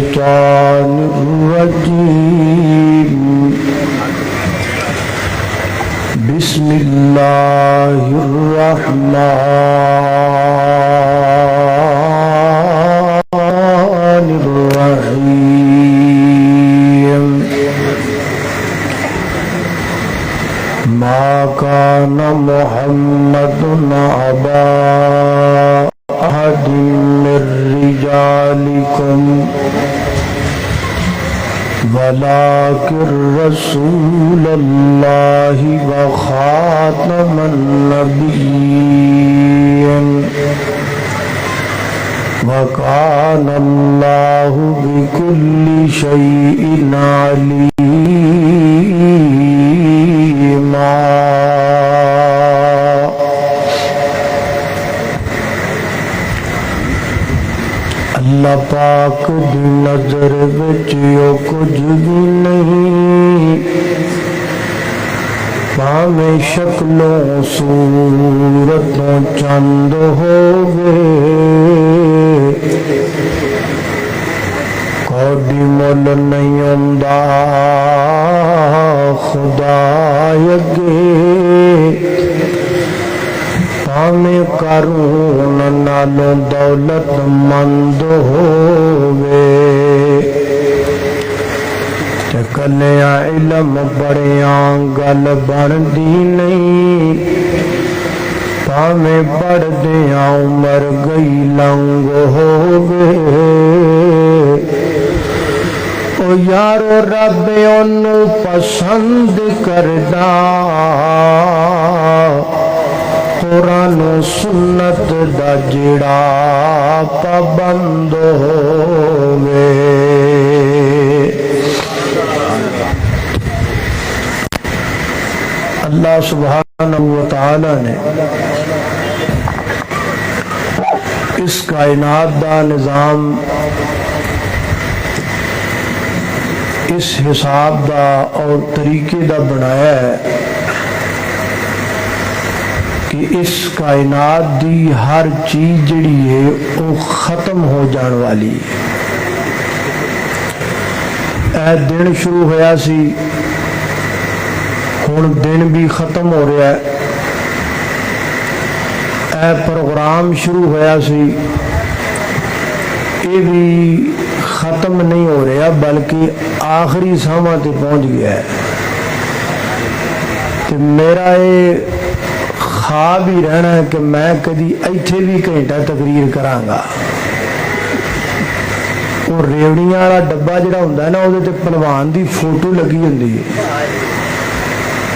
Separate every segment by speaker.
Speaker 1: الشيطان الرجيم بسم الله الرحمن الرحيم ما كان محمد أبا أحد من رجالكم ولكن رسول الله وخاتم النبيين وكان الله بكل شيء عليما. اللہ پاک دی نظر وچ او کچھ بھی نہیں، پاویں شکلوں صورتوں چند ہووے، کوئی مل نہیں ہوندا خدا اگے، پاویں قارون نالوں دولت مند ہووے، تے کلیاں علم بڑیاں گل بندی نہیں، پاویں پڑھدیاں عمر گئی لنگ ہووے، او یارو رب اونوں پسند کردا، قرآن و سنت دا جڑا پابند ہووے۔ اللہ سبحانہ و تعالی نے اس کائنات دا نظام اس حساب دا اور طریقے دا بنایا ہے کہ اس کائنات دی ہر چیز جڑی ہے وہ ختم ہو جان والی ہے۔ اے دن شروع ہویا سی، ہن دن بھی ختم ہو رہا ہے۔ اے پروگرام شروع ہویا سی، یہ بھی ختم نہیں ہو رہا بلکہ آخری ساما تے پہنچ گیا ہے۔ تے میرا یہ خواب ہی رہنا ہے کہ میں کدی ایتھے بھی گھنٹہ تقریر کراں گا۔ وہ ریوڑیاں والا ڈبا جڑا ہوندا ہے نا، وہ تے پہلوان دی فوٹو لگی ہوندی ہے،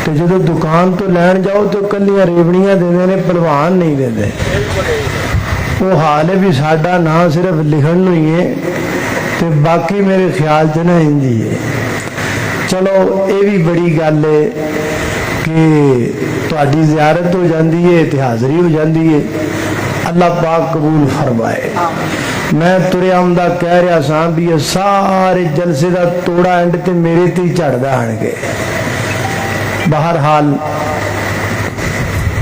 Speaker 1: تے جدو دکان تو لین جاؤ تو کلیاں ریوڑیاں دیندے نے، پہلوان نہیں دیندے۔ وہ حال ہے بھی ساڈا نا صرف لکھن نوں ہی ہے تے باقی میرے خیال چ نہ انجی ہے۔ چلو یہ بھی بڑی گل ہے کہ تہاڈی زیارت ہو جاندی ہے تے حاضری ہو جاندی ہے، اللہ پاک قبول فرمائے۔ میں ترے آمدہ کہہ رہا سا بھی یہ سارے جلسے دا توڑا اینڈ تے میرے تے چڑھدا آن کے۔ بہرحال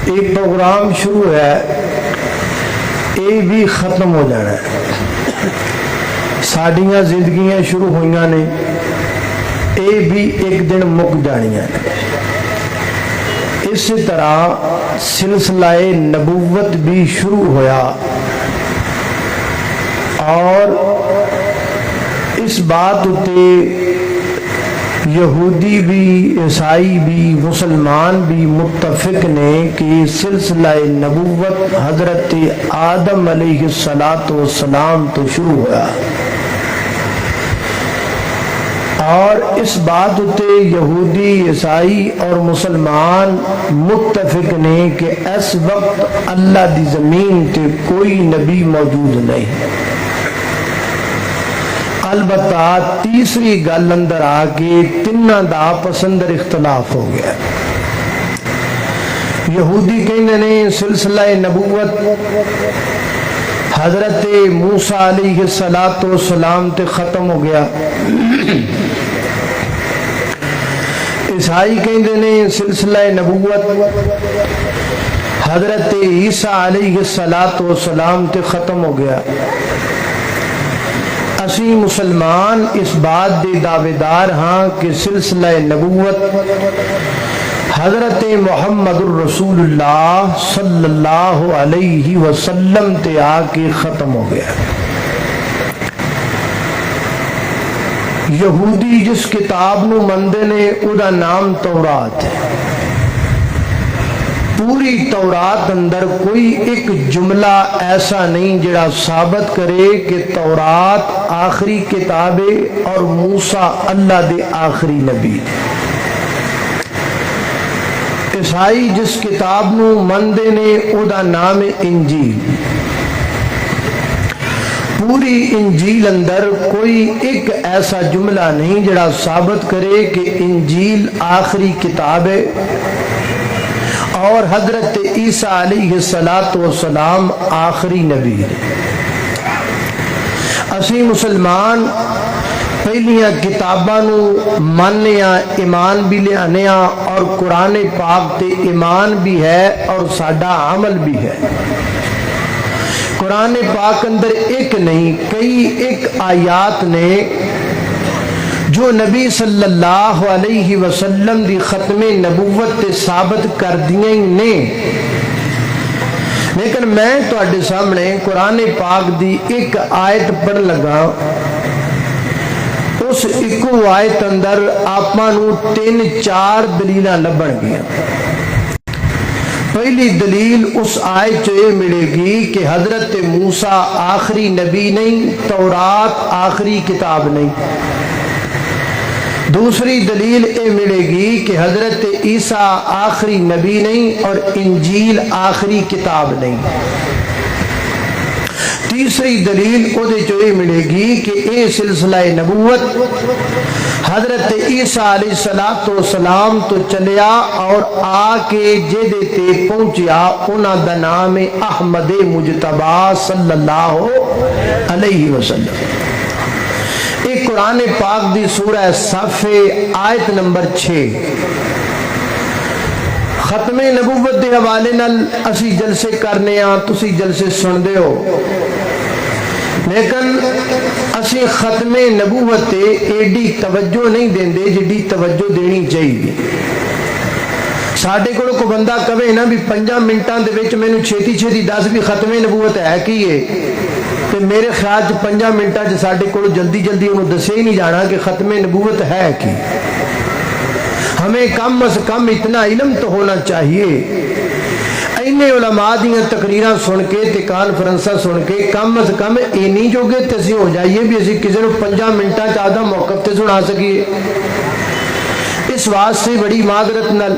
Speaker 1: ایک پروگرام شروع ہے، یہ بھی ختم ہو جانا ہے۔ ساڈیاں زندگیاں شروع ہوئیاں نے، یہ بھی ایک دن مک جانیاں نے۔ اسی طرح سلسلہ نبوت بھی شروع ہویا، اور اس بات اتے یہودی بھی، عیسائی بھی، مسلمان بھی متفق نے کہ سلسلہ نبوت حضرت آدم علیہ السلام تو شروع ہوا، اور اس بات اتے یہودی، عیسائی اور مسلمان متفق نے کہ اس وقت اللہ دی زمین تے کوئی نبی موجود نہیں۔ البتہ تیسری گل اندر آ کے تیناں دا آپس اندر اختلاف ہو گیا۔ یہودی کہندے نے سلسلہ نبوت حضرت موسیٰ علیہ السلام تے ختم ہو گیا۔ عیسائی کہندے نے سلسلہ نبوت حضرت عیسیٰ علیہ السلام تے ختم ہو گیا۔ اسی مسلمان اس بات دے دعویدار ہاں کہ سلسلہ نبوت حضرت محمد الرسول اللہ صلی اللہ علیہ وسلم تے آ کے ختم ہو گیا۔ یہودی جس کتاب نو مندے نے ادا نام تورات ہے۔ پوری تورات اندر کوئی ایک جملہ ایسا نہیں جڑا ثابت کرے کہ تورات آخری کتاب ہے اور موسیٰ اللہ دے آخری نبی۔ عیسائی جس کتاب نو مندے نے ادا نام انجیل۔ پوری انجیل اندر کوئی ایک ایسا جملہ نہیں جڑا ثابت کرے کہ انجیل آخری کتاب ہے اور حضرت عیسیٰ علیہ السلام آخری نبی ہے۔ اسی مسلمان پہلیاں کتاباں نو ماننیاں، ایمان بھی لیانیاں اور قرآن پاک تے ایمان بھی ہے اور ساڈا عمل بھی ہے۔ قرآن پاک اندر ایک نہیں کئی ایک آیات نے جو نبی صلی اللہ علیہ وسلم دی ختم نبوت تے ثابت کر دیاں ہی نے، لیکن میں تواڈے سامنے قرآن پاک دی ایک آیت پڑھ لگا۔ اس ایکو آیت اندر آپاں نو 3-4 دلیلاں لبن گیاں۔ پہلی دلیل اس آیت سے ملے گی کہ حضرت موسیٰ آخری نبی نہیں، تورات آخری کتاب نہیں۔ دوسری دلیل یہ ملے گی کہ حضرت عیسیٰ آخری نبی نہیں اور انجیل آخری کتاب نہیں۔ تیسری دلیل یہ ملے گی کہ یہ سلسلہ نبوت حضرت عیسیٰ علیہ السلام تو چلیا اور آ کے جدے تے پہنچیا انہاں دا نام احمد مجتبی صلی اللہ علیہ وسلم۔ ایک قرآن پاک دی سورہ صف آیت نمبر 6 ختم نبوت دے حوالے نال اسی جلسے کرنے ہاں، تسی جلسے سن دے ہو، لیکن اسی ختم نبوت تے ایڈی توجہ نہیں دیندے جڑی توجہ دینی چاہیے۔ ساڈے کول کوئی بندہ کہے نا بھی 5 منٹاں دے وچ مینوں چھیتی چھیتی دس بھی ختم نبوت ہے کی ہے، تے میرے خیال 5 منٹاں چ ساڈے کول جلدی جلدی انہوں دسے ہی نہیں جانا کہ ختم نبوت ہے کی۔ ہمیں کم از کم اتنا علم تو ہونا چاہیے۔ اینے علماء دیاں تقریراں سن کے تے کانفرنساں سن کے کم از کم اینی جوگے تے اسی ہو جائیے بھی اسی کسی نوں 5 منٹاں چ آدھا موقف تے سنا سکیے۔ اس واسطے بڑی معذرت نال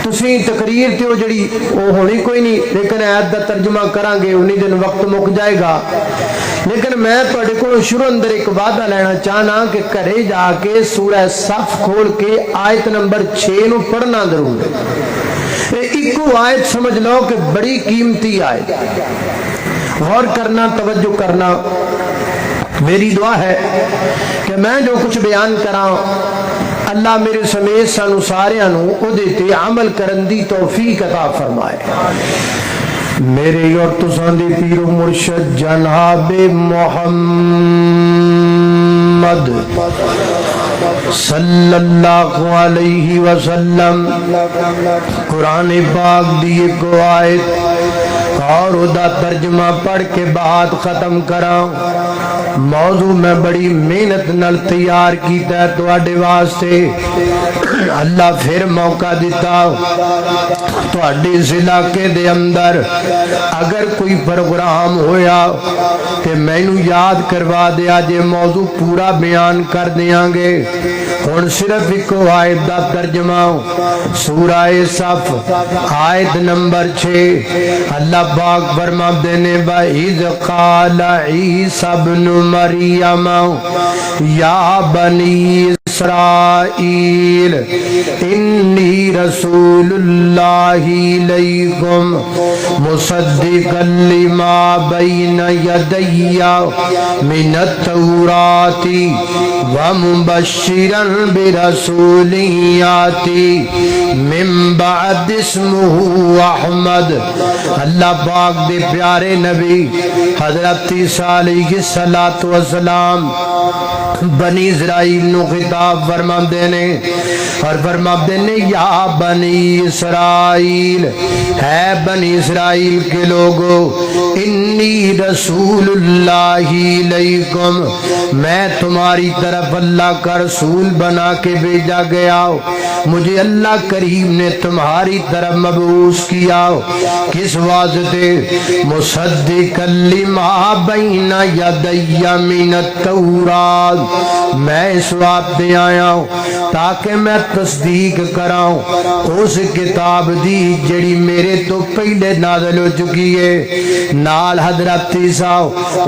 Speaker 1: تسی تقریر تے وہ جڑی وہ ہونی کوئی نہیں، لیکن آیت دا ترجمہ کران گے انہی دن وقت مک جائے گا۔ لیکن میں تواڈے کولوں شروع اندر ایک وعدہ لینا چاہنا کہ گھرے جا کے سورہ صف کھول کے آیت نمبر 6 نو پڑھنا ضرور ہے۔ ایکو آیت سمجھ لو کہ بڑی قیمتی آیت، غور کرنا، توجہ کرنا۔ میری دعا ہے کہ میں جو کچھ بیان کراں اللہ میرے سمیت سانو ساریاں نو او دیتے عمل کرن دی توفیق عطا فرمائے۔ میرے اور تساں دی پیر و مرشد جناب محمد صلی اللہ علیہ وسلم قرآن پاک دی ایک آیت اور دا ترجمہ پڑھ کے بات ختم کراں۔ موضوع میں بڑی محنت نال تیار کیتا ہے تواڈے واسطے، اللہ پھر موقع دیتا تواڈے اس علاقے دے اندر اگر کوئی پروگرام ہویا تے مینوں یاد کروا دیا جے، موضوع پورا بیان کر دیاں گے۔ ہن صرف ایک آیت دا ترجمہ سورہ صف آیت نمبر 6 اللہ پاک فرماتے ہیں وَإِذْ قَالَ عِيسَى ابْنُ مَرْيَمَ یا بنی اسرائیل انی رسول اللہ الیکم مصدقا لما بین یدی من التوراۃ ومبشرا برسول یاتی من بعد اسمہ احمد۔ اللہ پاک دے پیارے نبی حضرت عیسیٰ علیہ السلام بنی اسرائیل نو خطاب فرماندے نے اور فرماندے نے یا بنی اسرائیل، ہے بنی اسرائیل کے لوگو، انی رسول اللہ علیکم، میں تمہاری طرف اللہ کا رسول بنا کے بھیجا گیا ہوں، مجھے اللہ کریم نے تمہاری طرف مبعوث کیا ہو، کس واسطے؟ مصدقا لما بین یدی من التوراۃ، میں اس واسطے آیا ہوں تاکہ میں تصدیق کراؤں اس کتاب دی جڑی میرے تو پہلے نازل ہو چکی ہے۔ نال حضرت عیسیٰ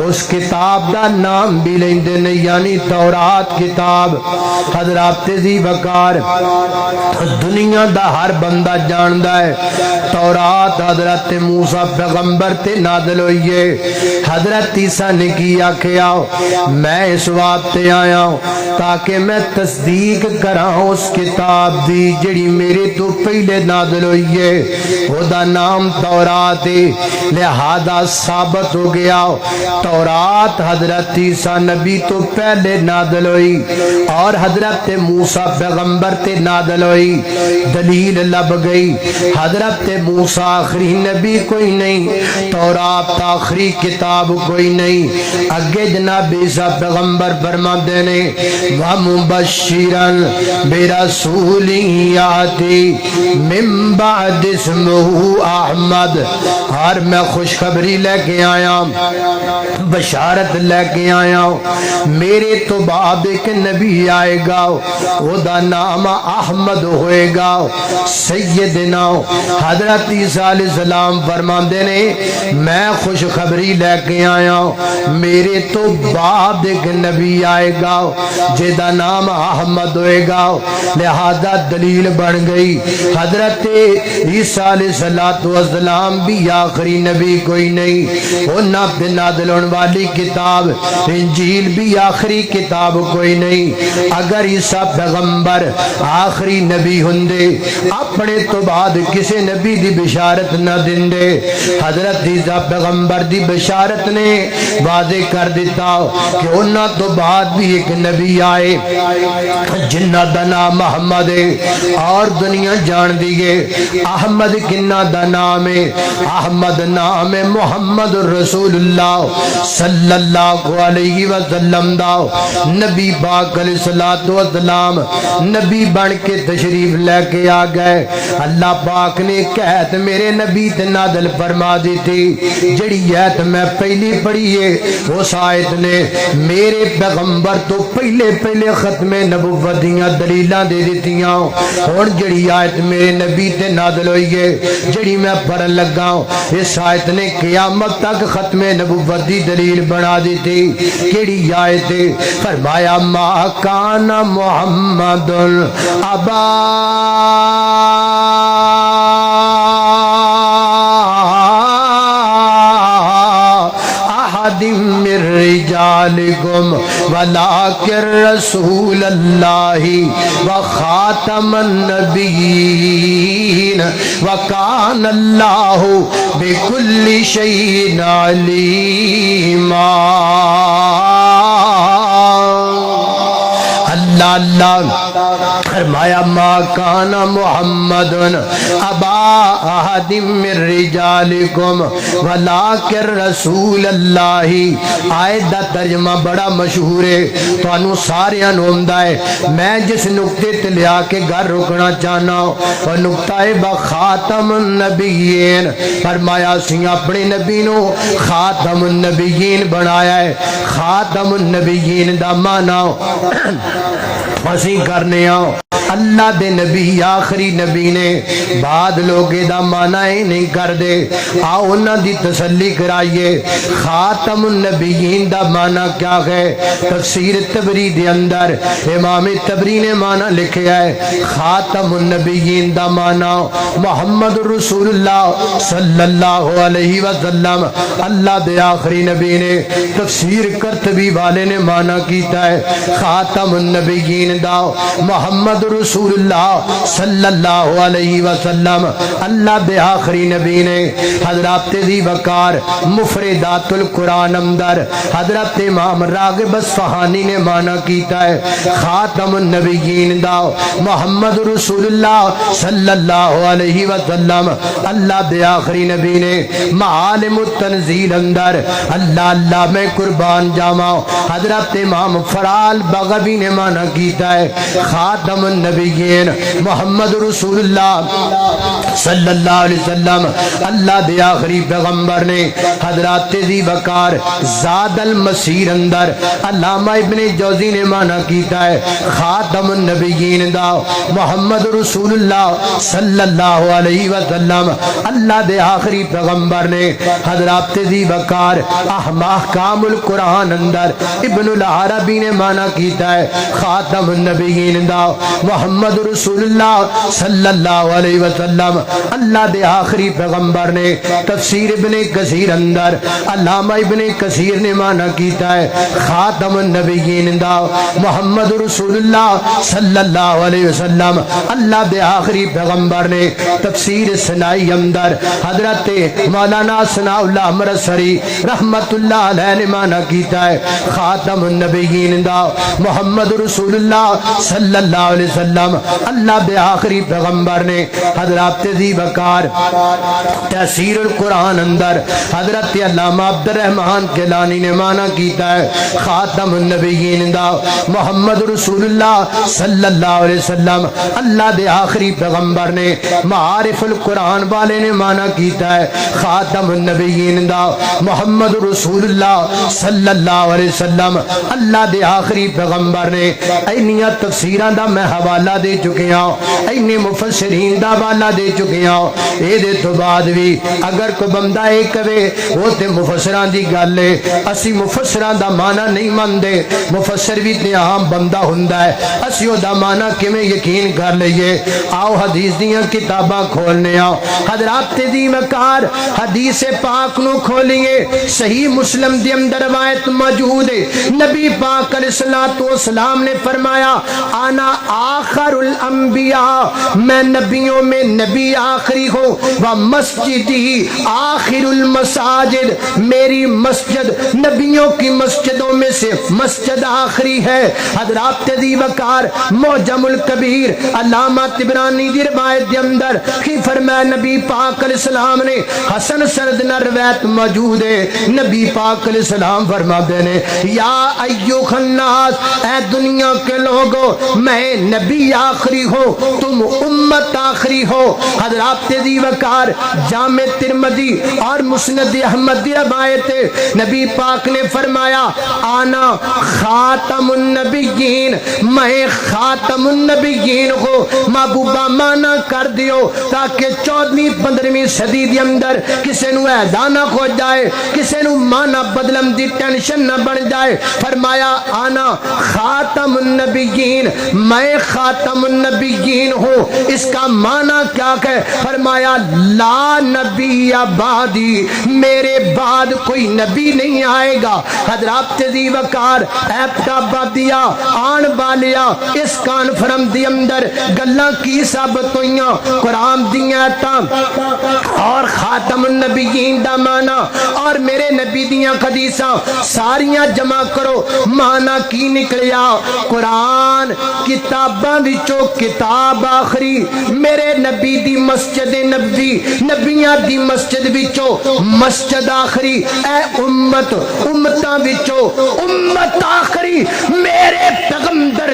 Speaker 1: اس کتاب دا نام بھی لیندے نے، یعنی تورات کتاب۔ حضرت ذی وقار دنیا دا ہر بندہ جاندا ہے تورات حضرت موسیٰ پیغمبر تے نازل ہوئی ہے۔ حضرت عیسیٰ نے کیا کیا، میں اس واسطے آیا ہوں تاکہ میں تصدیق کراؤں اس کتاب دی جڑی میرے تو پہلے نازل ہوئی ہے، وہ دا نام تورات ہے۔ لہذا ثابت ہو گیا تورات حضرت عیسیٰ نبی تو پہلے نازل ہوئی اور حضرت موسیٰ پیغمبر تے نازل ہوئی۔ دلیل لب گئی، حضرت موسیٰ آخری نبی کوئی نہیں، تورات آخری کتاب کوئی نہیں۔ اگے جناب عیسیٰ پیغمبر فرماتے نے وَمُبَشِّرًا بِرَسُولٍ يَأْتِي مِن بَعْدِ اسْمُهُ احمد، اور میں خوشخبری لے کے آیا، بشارت لے کے آیا ہوں، میرے تو بعد ایک نبی آئے گا، وہ دا نام احمد ہوئے گا۔ سیدنا حضرت عیسیٰ علیہ السلام فرماندے نے میں خوشخبری لے کے آیا ہوں، میرے تو بعد ایک نبی آئے گا جدا نام احمد ہوئے گا۔ لہذا دلیل بن گئی حضرت عیسیٰ علیہ السلام بھی آخری نبی کوئی نہیں، انہاں پہ نازل ہونے والی کتاب انجیل بھی آخری کتاب کوئی نہیں۔ اگر عیسیٰ پیغمبر آخری نبی ہندے اپنے تو بعد کسی نبی دی بشارت نہ دندے، حضرت عیسیٰ پیغمبر دی بشارت نے واضح کر دیتا کہ انہاں تو بعد بھی ایک نبی آئے جنہ دا نام محمد ہے، اور دنیا جان دیئے احمد کنہ دا نام ہے، احمد نام ہے محمد رسول اللہ صلی اللہ علیہ وسلم دا۔ نبی پاک علیہ السلام نبی بن کے تشریف لے کے آ گئے، اللہ پاک نے کہت میرے نبی تے نازل فرما دی تھی، جڑی ایت میں پہلی پڑھی ہے اس آیت نے میرے پیغمبر تو پہلے ختم نبوت دیاں دلیلاں دے دیتیاں، اور جڑی آیت میرے نبی تے نازل ہوئی ہے جڑی میں پڑھن لگا ہوں، اس آیت نے قیامت تک ختم نبوت دی دلیل بنا دی تھی۔ کیڑی آیت ہے؟ فرمایا ما کان محمد ابا احد من رجالکم ولکن رسول اللہ وخاتم النبیین وکان اللہ بکل شیء علیما۔ اللہ فرمایا ما کان محمد ابا احد من رجالکم ولکن رسول اللہ۔ آیت دا ترجمہ بڑا مشہور ہے، تو انہوں سارے ہوندا ہے، میں جس نقطے تے لیا کے گھر رکنا چاہنا اور نقطہ ہے بخاتم النبیین۔ فرمایا سی اپنے نبی نو خاتم النبیین بنایا ہے۔ خاتم النبیین دا معنی اسی کرنے ہاں
Speaker 2: اللہ دے نبی آخری نبی نے، بعد لوگ دا معنی نہیں کر دے، آؤ انہاں دی تسلی کرائیے۔ خاتم النبیین دا معنی کیا ہے؟ تفسیر تبری دے اندر امام تبری نے معنی لکھیا ہے، خاتم النبیین دا معنی محمد رسول اللہ صلی اللہ علیہ وسلم اللہ دے آخری نبی نے۔ تفسیر کرتبی والے نے معنی کیتا ہے خاتم النبیین دا محمد رسول اللہ صلی اللہ علیہ وسلم اللہ دے آخری نبی نے۔ حضرت دی وقار مفردات القرآن اندر حضرت امام راغب اصفہانی نے معنی کیتا ہے خاتم النبیین دا محمد رسول اللہ صلی اللہ علیہ وسلم اللہ دے آخری نبی نے۔ معالم التنزیل اندر اللہ اللہ میں قربان جاواں حضرت امام فرال بغوی نے معنی کیتا ہے خاتم النبیین محمد رسول اللہ صلی اللہ علیہ وسلم اللہ دے آخری پیغمبر نے۔ حضرت دی وقار زاد المسیر اندر علامہ ابن جوزی نے معنی کیتا ہے خاتم النبیین دا محمد رسول اللہ صلی اللہ علیہ وسلم اللہ دے آخری پیغمبر نے۔ حضرت دی وقار احکام القرآن اندر ابن العربی نے معنی کیتا ہے خاتم النبیین دا محمد رسول اللہ صلی اللہ علیہ وسلم اللہ دے آخری پیغمبر نے۔ تفسیر ابن کثیر اندر علامہ ابن کثیر نے معنی کیتا ہے خاتم النبیین دا محمد رسول اللہ صلی اللہ علیہ وسلم اللہ دے آخری پیغمبر نے۔ تفسیر سنائی اندر حضرت مولانا ثناء اللہ مرسری رحمت اللہ علیہ نے معنی کیتا ہے خاتم النبیین دا محمد رسول اللہ صلی اللہ علیہ وسلم اللہ دے آخری پیغمبر نے۔ حضرت دی وقار تفسیر القرآن اندر حضرت علامہ عبد الرحمن کیلانی نے معنی کیتا ہے خاتم النبیین دا محمد رسول اللہ صلی اللہ علیہ وسلم اللہ دے آخری پیغمبر نے۔ معارف القرآن والے نے معنی کیتا ہے خاتم النبیین دا محمد رسول اللہ صلی اللہ علیہ وسلم اللہ دے آخری پیغمبر نے۔ اینیاں تفسیران دا میں حوالہ دے چکے ہوں، اینے مفسرین دا حوالہ دے چکے ہوں، اے دے تو بعد بھی اگر کو بندہ ایک کہے وہ تے مفسران دی گل ہے، اسی مفسران دا معنی نہیں مندے، مفسر بھی تے عام بندہ ہوندا ہے، اسی او دا معنی کیویں یقین کر لئیے۔ آؤ حدیث دیاں کتاباں کھولنے آؤ، حضرات دی مکار حدیث پاک نو کھولیے، صحیح مسلم دی اندر روایت موجود ہے، نبی پاک علیہ السلام نے فرمایا آنا آخر الانبیاء، میں نبیوں میں نبی آخری ہوں، ومسجدی آخر المساجد، میری مسجد نبیوں کی مسجدوں میں سے مسجد آخری ہے۔ حضرات دی وقار معجم الکبیر علامہ طبرانی دی روایت کے اندر کی فرمایا نبی پاک علیہ السلام نے حسن سند نہ روایت موجود ہے، نبی پاک علیہ السلام فرماتے ہیں یا ایوہ الناس، اے دنیا کے لوگوں، میں نبی آخری ہوں، تم امت آخری ہو۔ حضرات دی وقار جامع ترمذی اور مسند احمد دی روایت نبی پاک نے فرمایا آنا خاتم النبیین، میں خاتم النبیین ہوں۔ محبوبہ مانا کر دیو تاکہ 14ویں 15ویں صدی دی اندر کسے نو ایذا نہ ہو جائے، کسے نو مانا بدلم دی ٹینشن نہ بن جائے۔ فرمایا آنا خاتم النبیین، میں خاتم النبیین ہوں۔ اس کا معنی کیا کہ فرمایا لا نبی بعدی، میرے بعد کوئی نبی نہیں آئے گا۔ حضرات دی وقار ایبٹا بادیا آن بالیا اس کانفرم دی اندر گلاں کی ثابت ہوئیاں، قرآن دیاں تام اور خاتم النبیین دا مانا اور میرے نبی دیاں حدیثاں ساریاں جمع کرو، مانا کی نکلیا قرآن کتاباں وچوں کتاب آخری، میرے نبی دی مسجد نبی، نبیاں دی مسجد وچوں مسجد آخری، اے امت امتاں وچوں امت آخری، میرے پیغمبر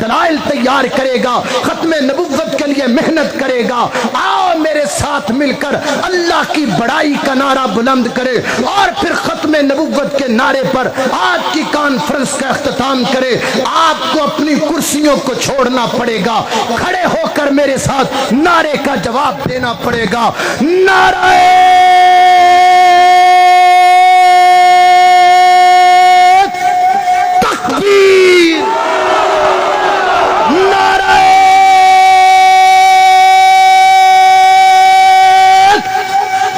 Speaker 2: دلائل تیار کرے گا، ختم نبوت کے لیے محنت کرے گا۔ آؤ میرے ساتھ مل کر اللہ کی بڑائی کا نعرہ بلند کرے اور پھر ختم نبوت کے نعرے پر آج کی کانفرنس کا اختتام کرے۔ آپ کو اپنی کرسیوں کو چھوڑنا پڑے گا، کھڑے ہو کر میرے ساتھ نعرے کا جواب دینا پڑے گا۔ نعرہ تکبیر، نعرہ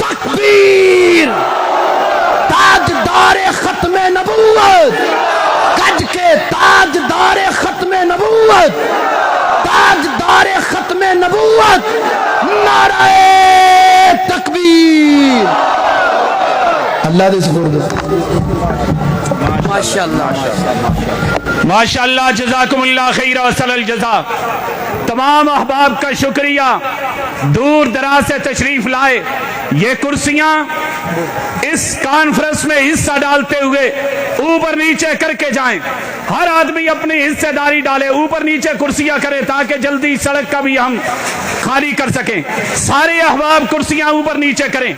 Speaker 2: تکبیر، تاجدار ختم نبوت، گج کے تاجدار ختم نبوت، تاجدار ختم نبوت، نعرہ تکبیر۔ اللہ دے سپرد۔
Speaker 3: ماشاءاللہ، جزاکم اللہ خیر وصل الجزا۔ تمام احباب کا شکریہ، دور دراز سے تشریف لائے۔ یہ کرسیاں اس کانفرنس میں حصہ ڈالتے ہوئے اوپر نیچے کر کے جائیں، ہر آدمی اپنی حصہ داری ڈالے، اوپر نیچے کرسیاں کرے تاکہ جلدی سڑک کا بھی ہم خالی کر سکیں۔ سارے احباب کرسیاں اوپر نیچے کریں۔